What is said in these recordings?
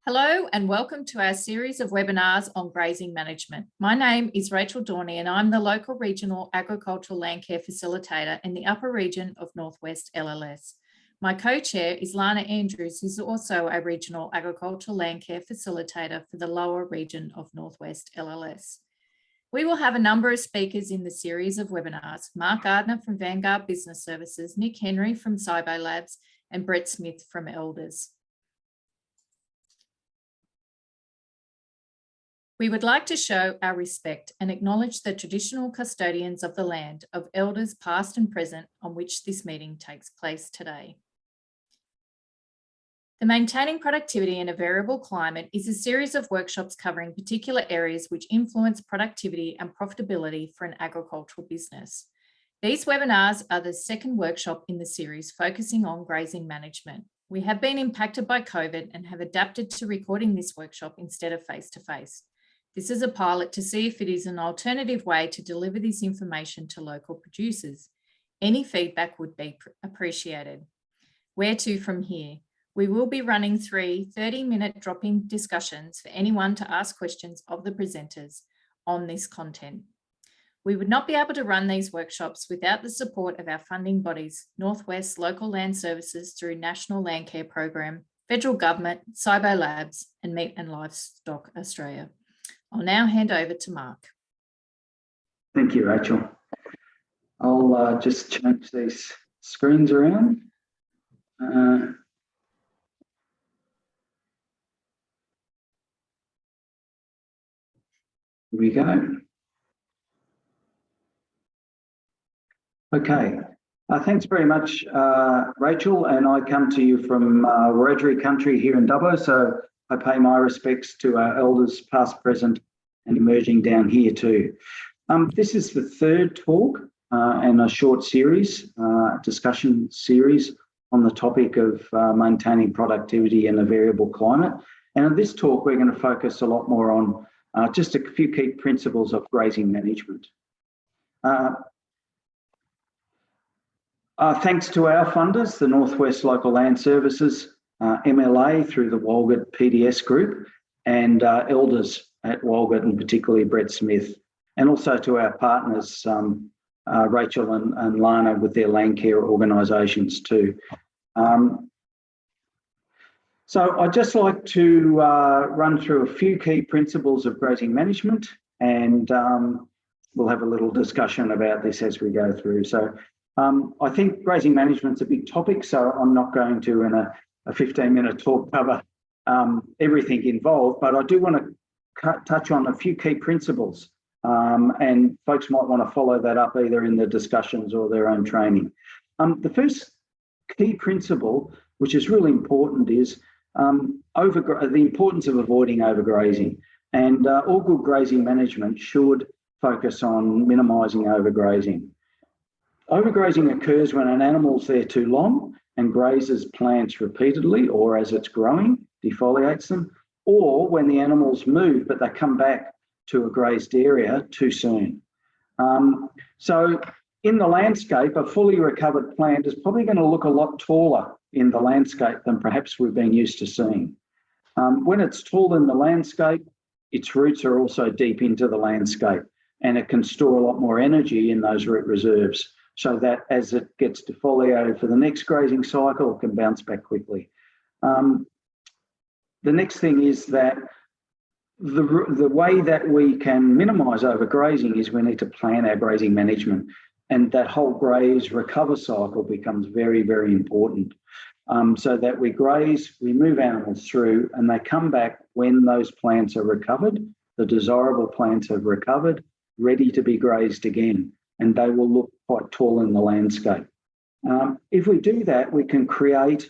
Hello and welcome to our series of webinars on grazing management. My name is Rachel Dorney and I'm the local regional agricultural land care facilitator in the upper region of Northwest LLS. My co-chair is Lana Andrews, who's also a regional agricultural land care facilitator for the lower region of Northwest LLS. We will have a number of speakers in the series of webinars: Mark Gardner from Vanguard Business Services, Nick Henry from Cybo Labs, and Brett Smith from Elders. We would like to show our respect and acknowledge the traditional custodians of the land of Elders past and present on which this meeting takes place today. The Maintaining Productivity in a Variable Climate is a series of workshops covering particular areas which influence productivity and profitability for an agricultural business. These webinars are the second workshop in the series focusing on grazing management. We have been impacted by COVID and have adapted to recording this workshop instead of face-to-face. This is a pilot to see if it is an alternative way to deliver this information to local producers. Any feedback would be appreciated. Where to from here? We will be running 3 30-minute drop-in discussions for anyone to ask questions of the presenters on this content. We would not be able to run these workshops without the support of our funding bodies, Northwest Local Land Services through National Land Care Program, Federal Government, Cybo Labs, and Meat and Livestock Australia. I'll now hand over to Mark. Thank you, Rachel. I'll just change these screens around. Here we go. Okay. Thanks very much, Rachel. And I come to you from Wiradjuri country here in Dubbo, so I pay my respects to our elders past, present and emerging down here too. This is the third talk and a short series, discussion series on the topic of maintaining productivity in a variable climate. And in this talk, we're going to focus a lot more on just a few key principles of grazing management. Thanks to our funders, the Northwest Local Land Services, MLA through the Walgett PDS group, and Elders at Walgett, and particularly Brett Smith, and also to our partners, Rachel and Lana with their land care organisations too. So I'd just like to run through a few key principles of grazing management, and we'll have a little discussion about this as we go through. So I think grazing management's a big topic, so I'm not going to, in a 15-minute talk, cover everything involved, but I do want to touch on a few key principles, and folks might want to follow that up either in the discussions or their own training. The first key principle, which is really important, is the importance of avoiding overgrazing. And all good grazing management should focus on minimising overgrazing. Overgrazing occurs when an animal's there too long and grazes plants repeatedly, or as it's growing, defoliates them, or when the animals move but they come back to a grazed area too soon. So in the landscape, a fully recovered plant is probably going to look a lot taller in the landscape than perhaps we've been used to seeing. When it's tall in the landscape, its roots are also deep into the landscape, and it can store a lot more energy in those root reserves, so that as it gets defoliated for the next grazing cycle, it can bounce back quickly. The next thing is that the way that we can minimise overgrazing is we need to plan our grazing management, and that whole graze recover cycle becomes very, very important, so that we graze, we move animals through, and they come back when those plants are recovered, the desirable plants have recovered, ready to be grazed again, and they will look quite tall in the landscape. If we do that, we can create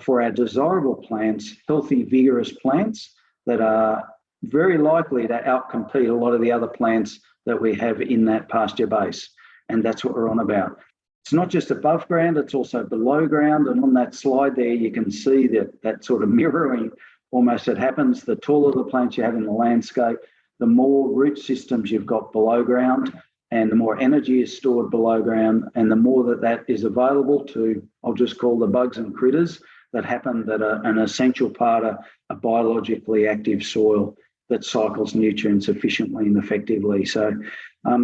for our desirable plants, healthy, vigorous plants that are very likely to outcompete a lot of the other plants that we have in that pasture base. And that's what we're on about. It's not just above ground, it's also below ground. And on that slide there, you can see that sort of mirroring almost that happens. The taller the plants you have in the landscape, the more root systems you've got below ground, and the more energy is stored below ground, and the more that is available to, I'll just call the bugs and critters that happen that are an essential part of a biologically active soil that cycles nutrients efficiently and effectively. So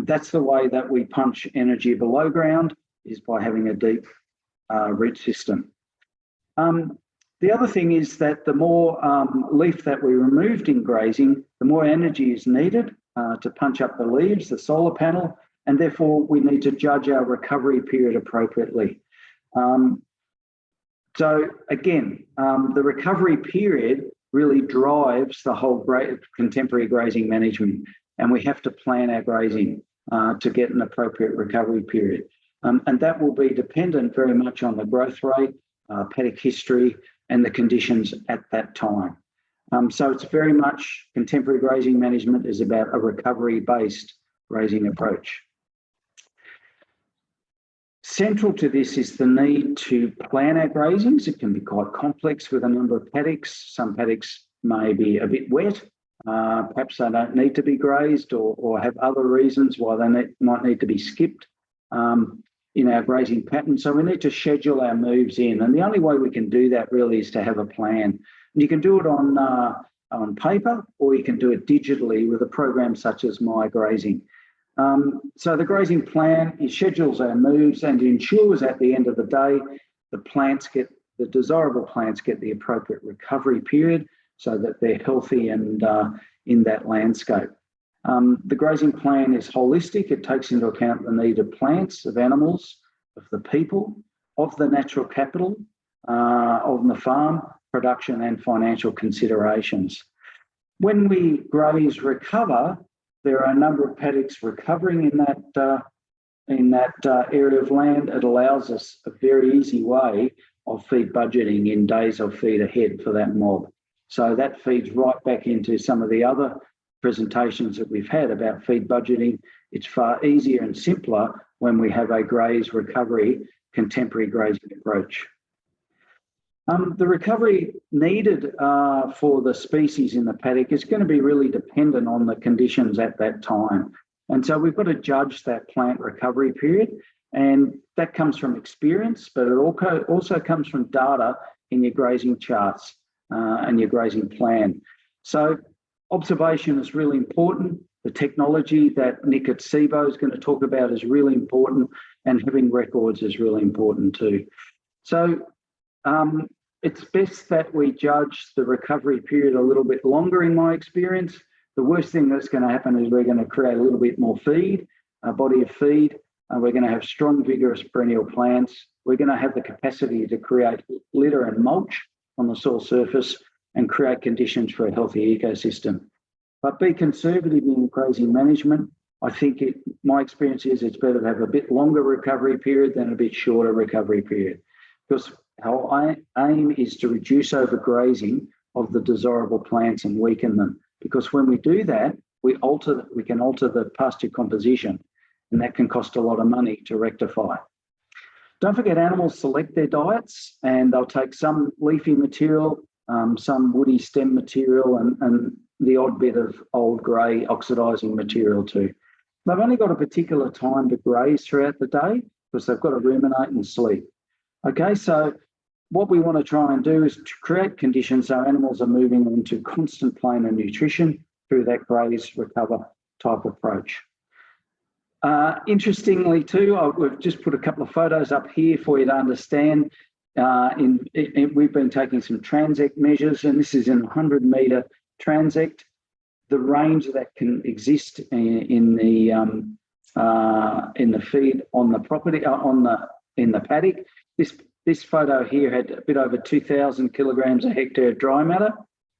that's the way that we punch energy below ground, is by having a deep root system. The other thing is that the more leaf that we removed in grazing, the more energy is needed to punch up the leaves, the solar panel, and therefore we need to judge our recovery period appropriately. So again, the recovery period really drives the whole contemporary grazing management, and we have to plan our grazing to get an appropriate recovery period. And that will be dependent very much on the growth rate, paddock history, and the conditions at that time. So it's very much contemporary grazing management is about a recovery-based grazing approach. Central to this is the need to plan our grazings. It can be quite complex with a number of paddocks. Some paddocks may be a bit wet. Perhaps they don't need to be grazed or have other reasons why they might need to be skipped in our grazing pattern. So we need to schedule our moves in. And the only way we can do that really is to have a plan. And you can do it on paper, or you can do it digitally with a program such as My Grazing. So the grazing plan, it schedules our moves and ensures at the end of the day, the desirable plants get the appropriate recovery period so that they're healthy and in that landscape. The grazing plan is holistic. It takes into account the need of plants, of animals, of the people, of the natural capital, of the farm, production and financial considerations. When we graze recover, there are a number of paddocks recovering in that area of land. It allows us a very easy way of feed budgeting in days of feed ahead for that mob. So that feeds right back into some of the other presentations that we've had about feed budgeting. It's far easier and simpler when we have a graze recovery contemporary grazing approach. The recovery needed for the species in the paddock is going to be really dependent on the conditions at that time. And so we've got to judge that plant recovery period, and that comes from experience, but it also comes from data in your grazing charts and your grazing plan. So observation is really important. The technology that Nick at SIBO is going to talk about is really important, and having records is really important too. So it's best that we judge the recovery period a little bit longer, in my experience. The worst thing that's going to happen is we're going to create a little bit more feed, a body of feed. We're going to have strong, vigorous perennial plants. We're going to have the capacity to create litter and mulch on the soil surface and create conditions for a healthy ecosystem. But be conservative in grazing management. I think my experience is it's better to have a bit longer recovery period than a bit shorter recovery period, because our aim is to reduce overgrazing of the desirable plants and weaken them. Because when we do that, we can alter the pasture composition, and that can cost a lot of money to rectify. Don't forget, animals select their diets, and they'll take some leafy material, some woody stem material, and the odd bit of old grey oxidising material too. They've only got a particular time to graze throughout the day because they've got to ruminate and sleep. Okay, so what we want to try and do is to create conditions so animals are moving into constant plain and nutrition through that graze recover type approach. Interestingly too, we've just put a couple of photos up here for you to understand. We've been taking some transect measures, and this is in 100-metre transect. The range that can exist in the feed on the property in the paddock. This photo here had a bit over 2,000 kilograms a hectare dry matter,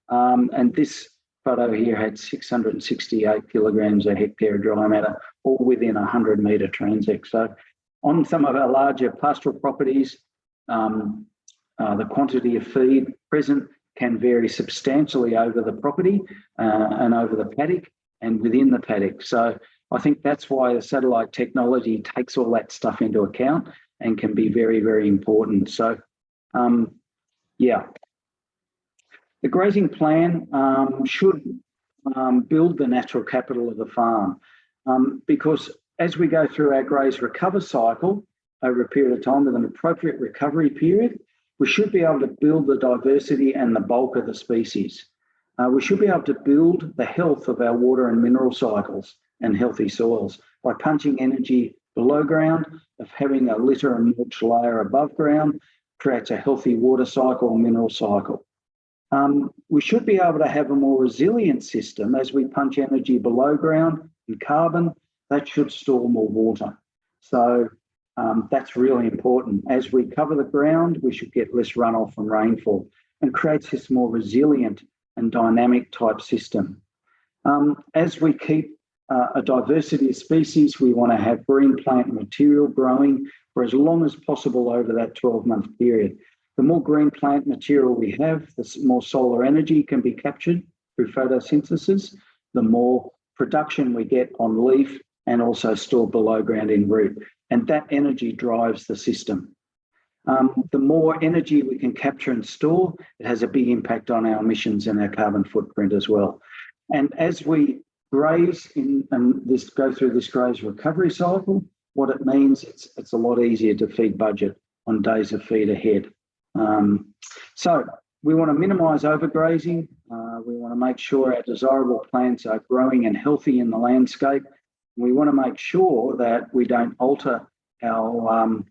and this photo here had 668 kilograms a hectare dry matter, all within a 100-metre transect. So on some of our larger pastoral properties, the quantity of feed present can vary substantially over the property and over the paddock and within the paddock. So I think that's why the satellite technology takes all that stuff into account and can be very, very important. So, yeah. The grazing plan should build the natural capital of the farm because as we go through our graze recover cycle over a period of time with an appropriate recovery period, We should be able to build the diversity and the bulk of the species. We should be able to build the health of our water and mineral cycles and healthy soils by punching energy below ground, of having a litter and mulch layer above ground, creates a healthy water cycle and mineral cycle. We should be able to have a more resilient system as we punch energy below ground and carbon. That should store more water. So that's really important. As we cover the ground, we should get less runoff from rainfall and creates this more resilient and dynamic type system. As we keep a diversity of species, we want to have green plant material growing for as long as possible over that 12-month period. The more green plant material we have, the more solar energy can be captured through photosynthesis, the more production we get on leaf and also stored below ground in root. And that energy drives the system. The more energy we can capture and store, it has a big impact on our emissions and our carbon footprint as well. And as we graze and go through this graze recovery cycle, what it means, it's a lot easier to feed budget on days of feed ahead. So we want to minimise overgrazing. We want to make sure our desirable plants are growing and healthy in the landscape. We want to make sure that we don't alter our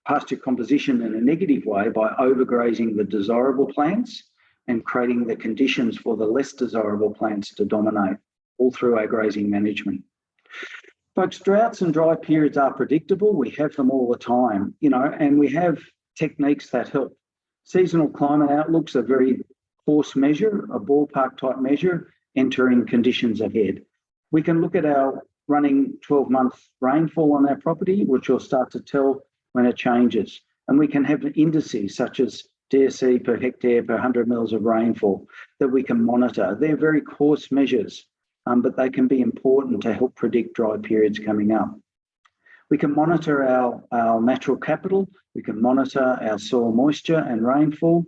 pasture composition in a negative way by overgrazing the desirable plants and creating the conditions for the less desirable plants to dominate, all through our grazing management. Folks, droughts and dry periods are predictable. We have them all the time, and we have techniques that help. Seasonal climate outlooks are a very coarse measure, a ballpark type measure, entering conditions ahead. We can look at our running 12-month rainfall on our property, which will start to tell when it changes. And we can have indices such as DSE per hectare per 100 mils of rainfall that we can monitor. They're very coarse measures, but they can be important to help predict dry periods coming up. We can monitor our natural capital, we can monitor our soil moisture and rainfall,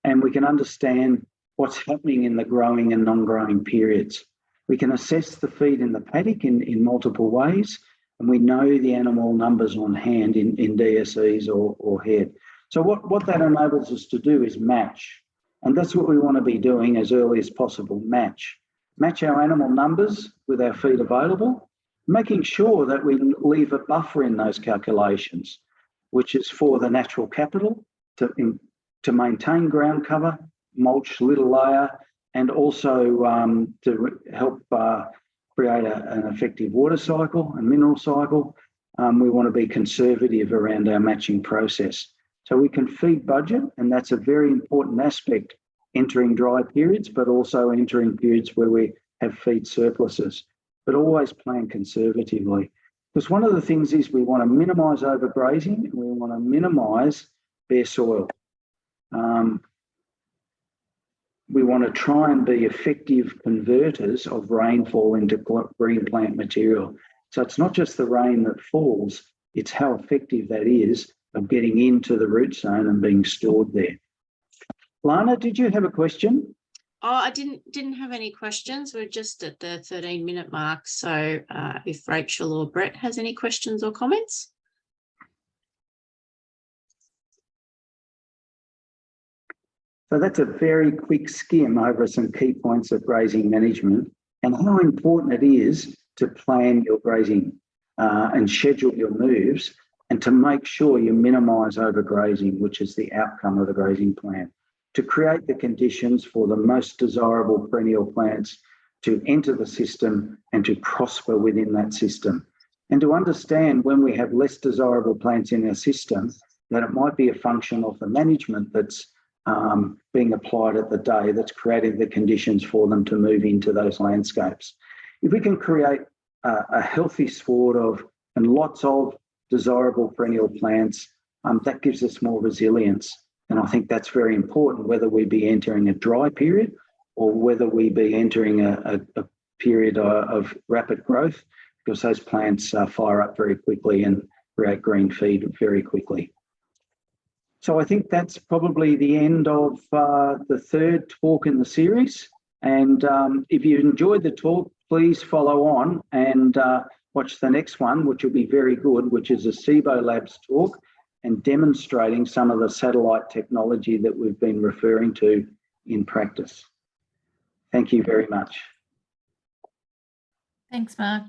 and we can understand what's happening in the growing and non-growing periods. We can assess the feed in the paddock in multiple ways, and we know the animal numbers on hand in DSEs or head. So what that enables us to do is match. And that's what we want to be doing as early as possible, match. Match our animal numbers with our feed available, making sure that we leave a buffer in those calculations, which is for the natural capital to maintain ground cover, mulch little layer, and also to help create an effective water cycle and mineral cycle. We want to be conservative around our matching process. So we can feed budget, and that's a very important aspect entering dry periods, but also entering periods where we have feed surpluses, but always plan conservatively. Because one of the things is we want to minimise overgrazing, and we want to minimise bare soil. We want to try and be effective converters of rainfall into green plant material. So it's not just the rain that falls, it's how effective that is of getting into the root zone and being stored there. Lana, did you have a question? Oh, I didn't have any questions. We're just at the 13-minute mark. So if Rachel or Brett has any questions or comments. So that's a very quick skim over some key points of grazing management and how important it is to plan your grazing and schedule your moves and to make sure you minimise overgrazing, which is the outcome of the grazing plan, to create the conditions for the most desirable perennial plants to enter the system and to prosper within that system. And to understand when we have less desirable plants in our system, that it might be a function of the management that's being applied at the day that's creating the conditions for them to move into those landscapes. If we can create a healthy sward of and lots of desirable perennial plants, that gives us more resilience. And I think that's very important, whether we be entering a dry period or whether we be entering a period of rapid growth, because those plants fire up very quickly and create green feed very quickly. So I think that's probably the end of the third talk in the series. And if you enjoyed the talk, please follow on and watch the next one, which will be very good, which is a SIBO Labs talk. and demonstrating some of the satellite technology that we've been referring to in practice. Thank you very much. Thanks, Mark.